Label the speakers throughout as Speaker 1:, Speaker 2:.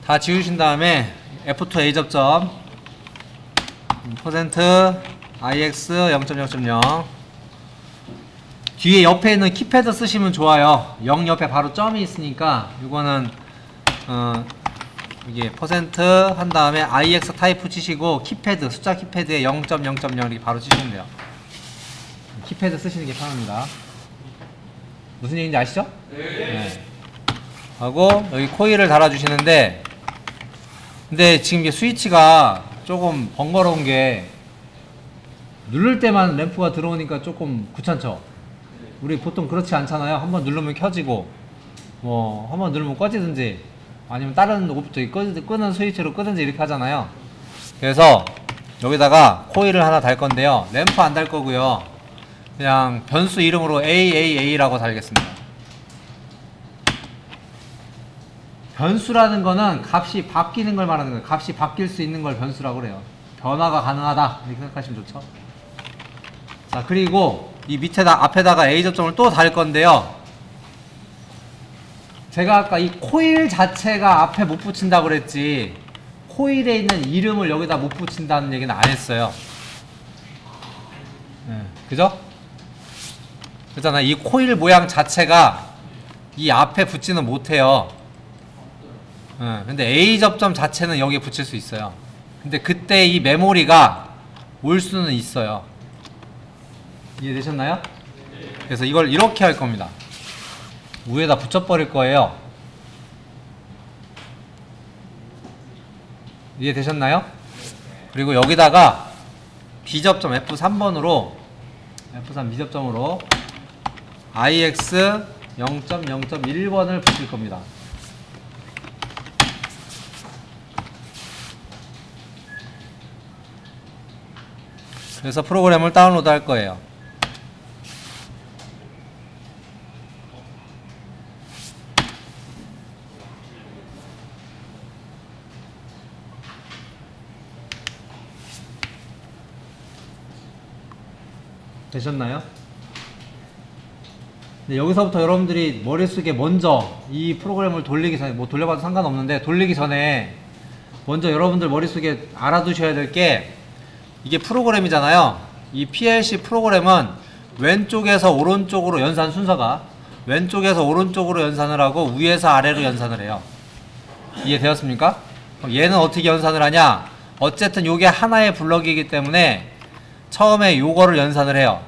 Speaker 1: 다 지우신 다음에 F2A 접점 퍼센트 IX 0.0.0 뒤에 옆에 있는 키패드 쓰시면 좋아요. 0 옆에 바로 점이 있으니까 이거는 이게 퍼센트 한 다음에 IX 타입 치시고 키패드 숫자 키패드에 0.0.0 이렇게 바로 치시면 돼요. 키패드 쓰시는 게 편합니다. 무슨 얘기인지 아시죠? 네. 하고 여기 코일을 달아주시는데, 근데 지금 이게 스위치가 조금 번거로운 게 누를 때만 램프가 들어오니까 조금 귀찮죠? 우리 보통 그렇지 않잖아요. 한번 누르면 켜지고 뭐 한번 누르면 꺼지든지 아니면 다른 끄는 스위치로 끄든지 이렇게 하잖아요. 그래서 여기다가 코일을 하나 달 건데요, 램프 안 달 거고요, 그냥 변수 이름으로 AAA라고 달겠습니다. 변수라는 거는 값이 바뀌는 걸 말하는 거예요. 값이 바뀔 수 있는 걸 변수라고 그래요. 변화가 가능하다 이렇게 생각하시면 좋죠. 자, 그리고 이 밑에다 앞에다가 A 접점을 또 달 건데요, 제가 아까 이 코일 자체가 앞에 못 붙인다고 그랬지 코일에 있는 이름을 여기다 못 붙인다는 얘기는 안 했어요. 네, 그죠? 그렇잖아. 이 코일 모양 자체가 이 앞에 붙지는 못해요. 근데 A 접점 자체는 여기에 붙일 수 있어요. 근데 그때 이 메모리가 올 수는 있어요. 이해되셨나요? 그래서 이걸 이렇게 할 겁니다. 위에다 붙여버릴 거예요. 이해되셨나요? 그리고 여기다가 B접점 F3번으로 F3 B접점으로 IX 0.0.1번을 붙일 겁니다. 그래서 프로그램을 다운로드 할 거예요. 되셨나요? 네, 여기서부터 여러분들이 머릿속에 먼저 이 프로그램을 돌리기 전에, 뭐 돌려봐도 상관없는데 돌리기 전에 먼저 여러분들 머릿속에 알아두셔야 될 게, 이게 프로그램이잖아요. 이 PLC 프로그램은 왼쪽에서 오른쪽으로 연산 순서가 왼쪽에서 오른쪽으로 연산을 하고 위에서 아래로 연산을 해요. 이해되었습니까? 그럼 얘는 어떻게 연산을 하냐? 어쨌든 요게 하나의 블럭이기 때문에 처음에 요거를 연산을 해요.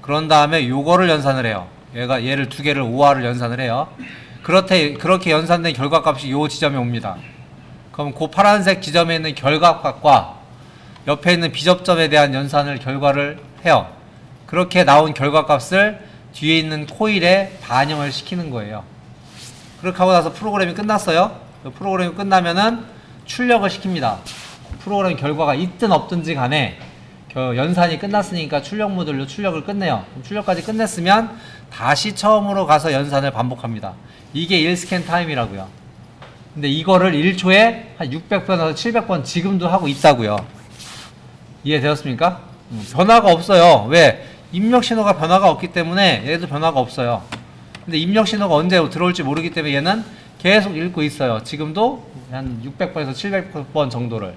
Speaker 1: 그런 다음에 요거를 연산을 해요. 얘를 두 개를 OR을 연산을 해요. 그렇게 연산된 결과값이 요 지점에 옵니다. 그럼 그 파란색 지점에 있는 결과값과 옆에 있는 B접점에 대한 연산을 결과를 해요. 그렇게 나온 결과값을 뒤에 있는 코일에 반영을 시키는 거예요. 그렇게 하고 나서 프로그램이 끝났어요. 프로그램이 끝나면은 출력을 시킵니다. 프로그램 결과가 있든 없든지 간에 연산이 끝났으니까 출력 모듈로 출력을 끝내요. 출력까지 끝냈으면 다시 처음으로 가서 연산을 반복합니다. 이게 1스캔 타임이라고요. 근데 이거를 1초에 한 600번에서 700번 지금도 하고 있다고요. 이해되었습니까? 변화가 없어요. 왜? 입력 신호가 변화가 없기 때문에 얘도 변화가 없어요. 근데 입력 신호가 언제 들어올지 모르기 때문에 얘는 계속 읽고 있어요. 지금도 한 600번에서 700번 정도를.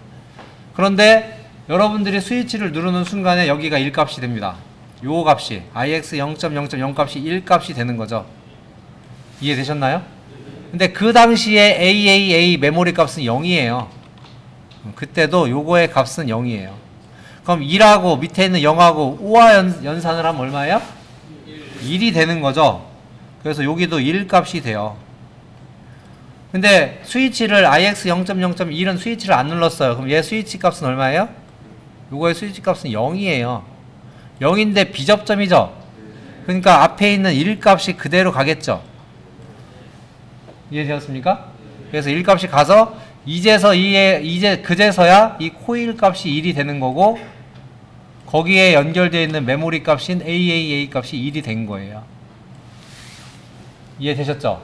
Speaker 1: 그런데 여러분들이 스위치를 누르는 순간에 여기가 1값이 됩니다. 요 값이 IX 0.0.0 값이 1값이 되는 거죠. 이해되셨나요? 근데 그 당시에 AAA 메모리 값은 0이에요. 그때도 요거의 값은 0이에요. 그럼 2하고 밑에 있는 0하고 5와 연산을 하면 얼마예요? 1이 되는 거죠. 그래서 여기도 1 값이 돼요. 근데 스위치를 IX 0.0.1은 스위치를 안 눌렀어요. 그럼 얘 스위치 값은 얼마예요? 요거의 스위치 값은 0이에요. 0인데 B접점이죠. 그러니까 앞에 있는 1 값이 그대로 가겠죠. 이해되었습니까? 그래서 1 값이 가서 이제 그제서야 이 코일 값이 1이 되는 거고, 거기에 연결되어 있는 메모리 값인 AAA 값이 1이 된 거예요. 이해되셨죠?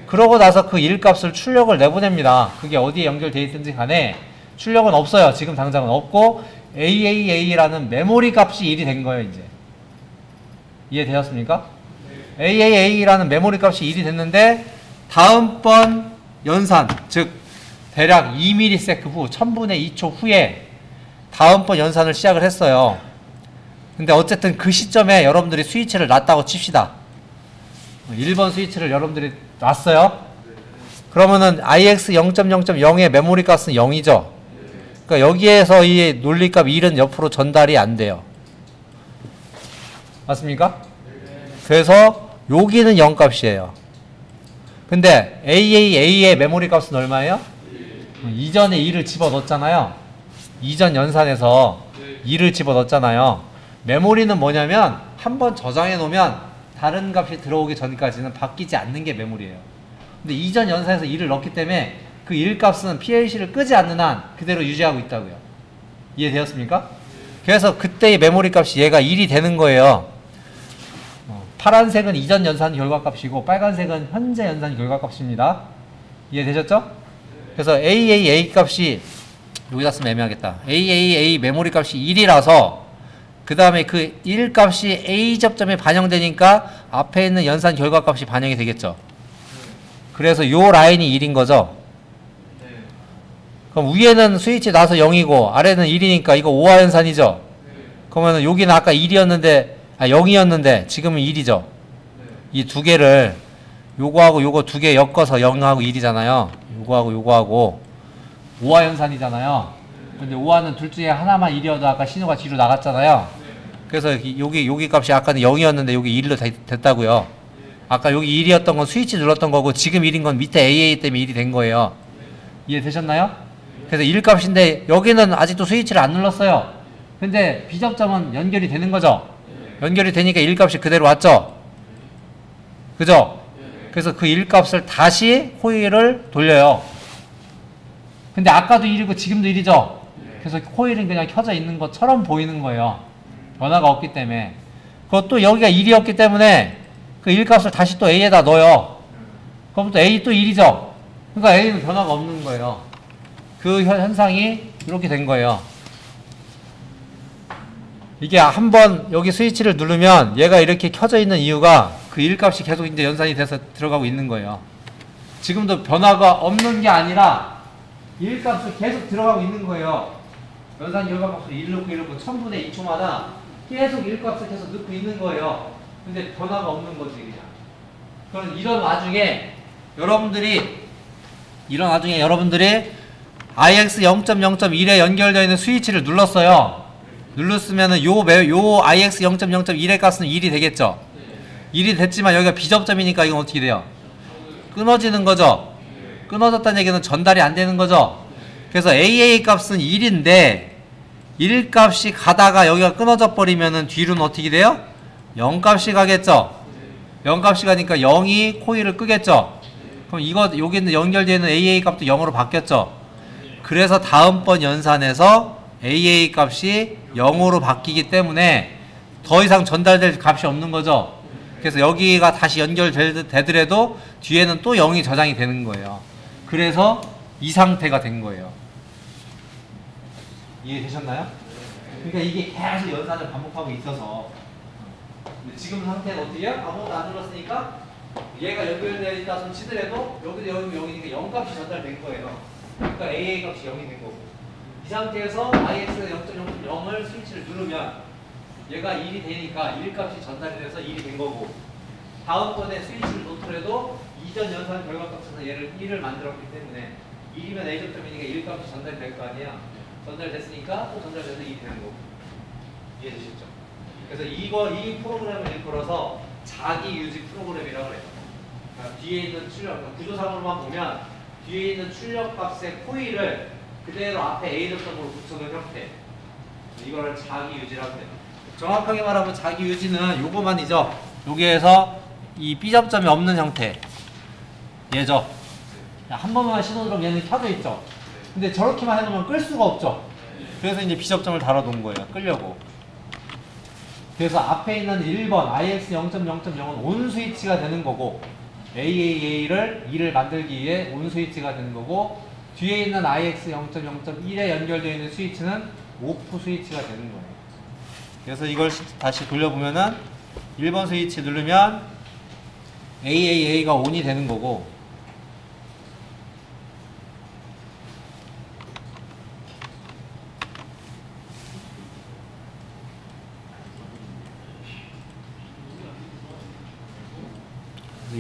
Speaker 1: 그러고 나서 그 1 값을 출력을 내보냅니다. 그게 어디에 연결되어 있든지 간에 출력은 없어요. 지금 당장은 없고 AAA라는 메모리 값이 1이 된 거예요. 이제 이해되셨습니까? AAA라는 메모리 값이 1이 됐는데 다음번 연산, 즉 대략 2ms 후 1000분의 2초 후에 다음번 연산을 시작을 했어요. 근데 어쨌든 그 시점에 여러분들이 스위치를 놨다고 칩시다. 1번 스위치를 여러분들이 놨어요. 그러면은 ix 0.0.0의 메모리 값은 0이죠. 그러니까 여기에서 이 논리값 1은 옆으로 전달이 안 돼요. 맞습니까? 그래서 여기는 0 값이에요. 근데 AAA의 메모리 값은 얼마예요? 이전에 2를 집어넣었잖아요. 이전 연산에서 2를 집어넣었잖아요. 메모리는 뭐냐면 한번 저장해 놓으면 다른 값이 들어오기 전까지는 바뀌지 않는 게 메모리예요. 근데 이전 연산에서 2를 넣기 때문에 그 1 값은 PLC를 끄지 않는 한 그대로 유지하고 있다고요. 이해되었습니까? 그래서 그때의 메모리 값이 얘가 1이 되는 거예요. 파란색은 이전 연산 결과값이고 빨간색은 현재 연산 결과값입니다. 이해되셨죠? 그래서 AAA 값이 여기다 쓰면 애매하겠다. AAA 메모리 값이 1이라서 그 다음에 그 1 값이 A 접점에 반영되니까 앞에 있는 연산 결과값이 반영이 되겠죠. 그래서 요 라인이 1인 거죠. 그럼 위에는 스위치 나서 0이고 아래는 1이니까 이거 5화 연산이죠. 그러면 여기는 아까 1이었는데 0이었는데 지금은 1이죠. 이 두 개를 요거하고 요거 두 개 엮어서 0하고 1이잖아요. 요거하고 요거하고 5화 연산이잖아요. 근데 5화는 둘 중에 하나만 1이어도 아까 신호가 뒤로 나갔잖아요. 그래서 여기 값이 아까는 0이었는데 여기 1로 됐다고요. 아까 여기 1이었던 건 스위치 눌렀던 거고 지금 1인 건 밑에 AA 때문에 1이 된 거예요. 이해되셨나요? 그래서 1 값인데 여기는 아직도 스위치를 안 눌렀어요. 근데 비접점은 연결이 되는 거죠. 연결이 되니까 1 값이 그대로 왔죠. 그죠? 그래서 그 1 값을 다시 코일을 돌려요. 근데 아까도 1이고 지금도 1이죠. 그래서 코일은 그냥 켜져 있는 것처럼 보이는 거예요. 변화가 없기 때문에. 그것도 여기가 1이었기 때문에 그 1 값을 다시 또 A에다 넣어요. 그럼 또 A 또 1이죠. 그러니까 A는 변화가 없는 거예요. 그 현상이 이렇게 된 거예요. 이게 한번 여기 스위치를 누르면 얘가 이렇게 켜져 있는 이유가 그 1 값이 계속 이제 연산이 돼서 들어가고 있는 거예요. 지금도 변화가 없는 게 아니라 1 값을 계속 들어가고 있는 거예요. 연산 결과값을 1 넣고 1 넣고 1000분의 2초마다 계속 1 값을 계속 넣고 있는 거예요. 근데 변화가 없는 거지 그냥. 그럼 이런 와중에 여러분들이 IX 0.0.1에 연결되어 있는 스위치를 눌렀어요. 눌렀으면은 요 IX 0.0.1의 값은 1이 되겠죠. 1이 됐지만 여기가 비접점이니까 이건 어떻게 돼요? 끊어지는 거죠. 끊어졌다는 얘기는 전달이 안 되는 거죠. 그래서 AA 값은 1인데 1 값이 가다가 여기가 끊어져 버리면은 뒤로는 어떻게 돼요? 0 값이 가겠죠. 0 값이 가니까 0이 코일을 끄겠죠. 그럼 여기 있는 연결되어 있는 AA 값도 0으로 바뀌었죠. 그래서 다음번 연산에서 AA 값이 0으로 바뀌기 때문에 더 이상 전달될 값이 없는 거죠. 그래서 여기가 다시 연결되더라도 뒤에는 또 0이 저장이 되는 거예요. 그래서 이 상태가 된 거예요. 이해되셨나요? 그러니까 이게 계속 연산을 반복하고 있어서 지금 상태는 어떻게 해요? 아무것도 안 눌렀으니까 얘가 연결되어 있다 손 치더라도 여기도 0이니까 0 값이 전달된 거예요. 그러니까 AA 값이 0이 된 거고 이 상태에서 IX가 0.0.0을 스위치를 누르면 얘가 1이 되니까 1 값이 전달이 돼서 1이 된 거고 다음번에 스위치를 놓더라도 이전 연산 결과값에서 얘를 1을 만들었기 때문에 1이면 A점점이니까 1 값이 전달이 될 거 아니야. 전달됐으니까 또 전달돼서 2이 되는 거고 이해되셨죠? 그래서 이 프로그램을 일컬어서 자기 유지 프로그램이라고 해요. 그러니까 뒤에 있는 출력, 구조상으로만 보면 뒤에 있는 출력값의 코일을 그대로 앞에 A점점으로 붙여놓은 형태. 이거를 자기 유지라고 해요. 정확하게 말하면 자기 유지는 요거만이죠. 여기에서 이 B점점이 없는 형태. 얘죠. 한 번만 신호들으면 얘는 켜져 있죠. 근데 저렇게만 해놓으면 끌 수가 없죠. 그래서 이제 B점점을 달아놓은 거예요. 끌려고. 그래서 앞에 있는 1번 IX 0.0.0은 온 스위치가 되는 거고 AAA를 2를 만들기 위해 온 스위치가 되는 거고 뒤에 있는 IX 0.0.1에 연결되어 있는 스위치는 오프 스위치가 되는 거예요. 그래서 이걸 다시 돌려보면은 1번 스위치 누르면 AAA가 ON이 되는 거고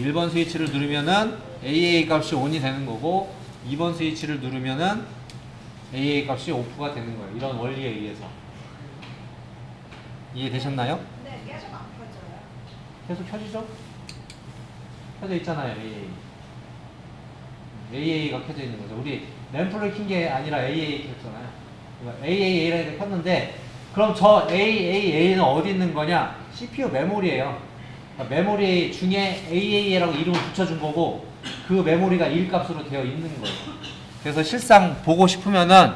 Speaker 1: 1번 스위치를 누르면은 AA 값이 ON이 되는 거고 2번 스위치를 누르면은 AA 값이 OFF가 되는 거예요. 이런 원리에 의해서. 이해되셨나요?
Speaker 2: 네, 계속 안 켜져요.
Speaker 1: 계속 켜지죠? 켜져 있잖아요, AA가 켜져 있는 거죠. 우리 램프를 킨 게 아니라 AA 켰잖아요. AAA를 켰는데 그럼 저 AAA는 어디 있는 거냐? CPU 메모리예요. 그러니까 메모리 중에 AA라고 이름을 붙여준 거고 그 메모리가 1값으로 되어 있는 거예요. 그래서 실상 보고 싶으면은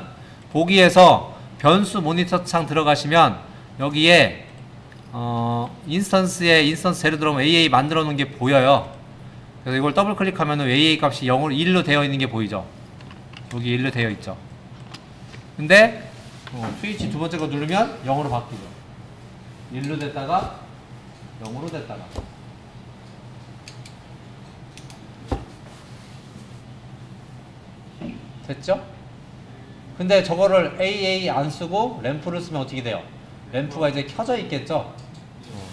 Speaker 1: 보기에서 변수 모니터 창 들어가시면 여기에 인스턴스 재료 들어오면 AA 만들어 놓은 게 보여요. 그래서 이걸 더블 클릭하면 AA 값이 0으로 1로 되어 있는 게 보이죠. 여기 1로 되어 있죠. 근데 스위치 두 번째 거 누르면 0으로 바뀌죠. 1로 됐다가 0으로 됐다가. 됐죠? 근데 저거를 AA 안 쓰고 램프를 쓰면 어떻게 돼요? 램프가 이제 켜져 있겠죠?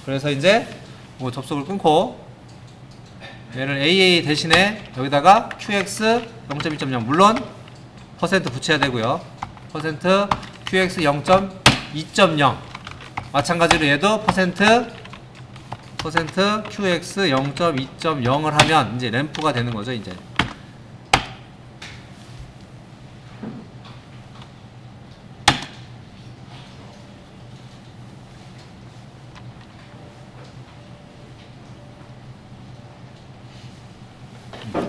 Speaker 1: 그래서 이제 뭐 접속을 끊고 얘를 AA 대신에 여기다가 QX 0.2.0 물론 퍼센트 붙여야 되고요. 퍼센트 QX 0.2.0 마찬가지로 얘도 퍼센트 QX 0.2.0을 하면 이제 램프가 되는 거죠, 이제.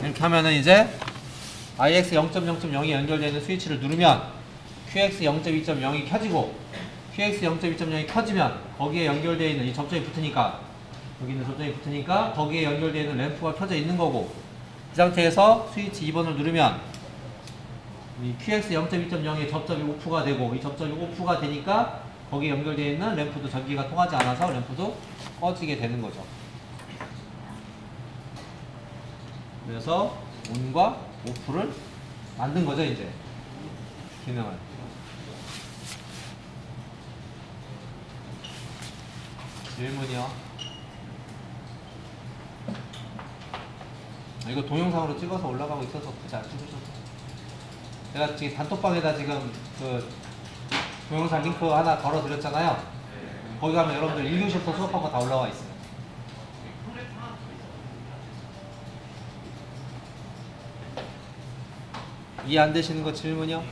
Speaker 1: 이렇게 하면은 이제 IX 0.0.0이 연결되어 있는 스위치를 누르면 QX 0.2.0이 켜지고 QX 0.2.0이 켜지면 거기에 연결되어 있는 이 접점이 붙으니까 여기 있는 접점이 붙으니까 거기에 연결되어 있는 램프가 켜져 있는 거고 이 상태에서 스위치 2번을 누르면 이 QX 0.2.0의 접점이 오프가 되고 이 접점이 오프가 되니까 거기에 연결되어 있는 램프도 전기가 통하지 않아서 램프도 꺼지게 되는 거죠. 그래서 ON과 OFF를 만든 거죠, 이제. 기능을. 질문이요. 이거 동영상으로 찍어서 올라가고 있어서 굳이 안 찍으셔도. 제가 지금 단톡방에다 지금 그 동영상 링크 하나 걸어 드렸잖아요. 거기 가면 여러분들 1교시부터 수업한 거 다 올라와 있어요. 이해 안 되시는 거 질문이요?